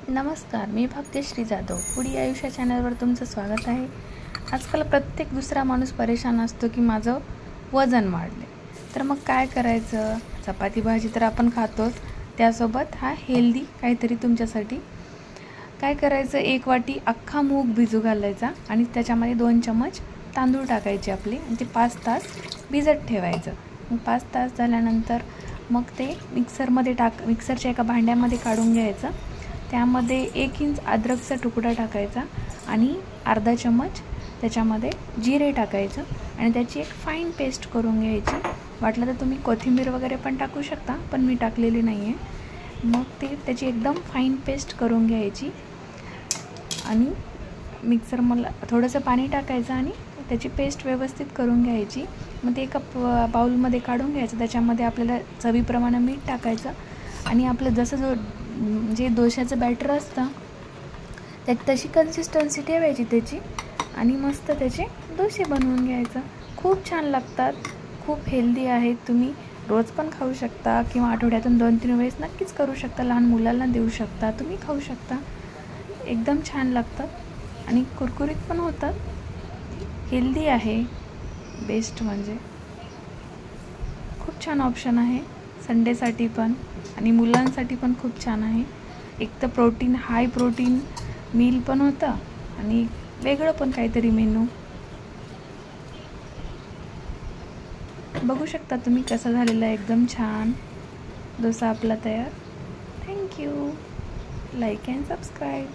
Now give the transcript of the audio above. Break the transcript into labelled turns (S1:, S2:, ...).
S1: नमस्कार, मी भाग्यश्री जाधव. फूडी आयुष्य चॅनलवर तुमचं स्वागत आहे. आजकाल प्रत्येक दुसरा माणूस परेशान असतो की माझं वजन वाढले. तर मग काय करायचं? चपाती भाजी तर आपण खातोच, त्यासोबत हा हेल्दी काहीतरी तुमच्यासाठी. काय करायचं, 1 वाटी अख्खा मूग भिजू घालायचा आणि त्याच्यामध्ये 2 चमच तांदूळ टाकायचे आपले आणि ते 5 तास भिजत ठेवायचं. मग 5 तास झाल्यानंतर मग ते मिक्सरच्या एका भांड्यामध्ये काढून घ्यायचं. त्यामध्ये 1 इंच अद्रकचा तुकडा टाकायचा आणि अर्धा चमच त्याच्यामध्ये जिरे टाकायचं आणि त्याची एक फाईन पेस्ट करून घ्यायची. वाटलं तर तुम्ही कोथिंबीर वगैरे पण टाकू शकता, पण मी टाकलेली नाही आहे. मग त्याची एकदम फाईन पेस्ट करून घ्यायची आणि मला थोडंसं पाणी टाकायचं आणि त्याची पेस्ट व्यवस्थित करून घ्यायची. मग ते एका बाउलमध्ये काढून घ्यायचं. त्याच्यामध्ये आपल्याला चवीप्रमाणे मीठ टाकायचं आणि आपलं जसं जे डोश्याचं बॅटर असतं त्यात तशी कन्सिस्टन्सी ठेवायची त्याची आणि मस्त त्याचे डोसे बनवून घ्यायचं. खूप छान लागतात, खूप हेल्दी आहेत. तुम्ही रोज पण खाऊ शकता किंवा आठवड्यातून 2-3 वेळेस नक्कीच करू शकता. लहान मुलांना देऊ शकता, तुम्ही खाऊ शकता. एकदम छान लागतात आणि कुरकुरीत पण होतात. हेल्दी आहे, बेस्ट म्हणजे खूप छान ऑप्शन आहे. संडेसाठी पण आणि मुलांसाठी पण खूप छान आहे. एक तर हाय प्रोटीन मील पण होतं आणि वेगळं पण काहीतरी मेनू. बघू शकता तुम्ही कसा झालेला आहे. एकदम छान डोसा आपला तयार. थँक्यू. Like and subscribe.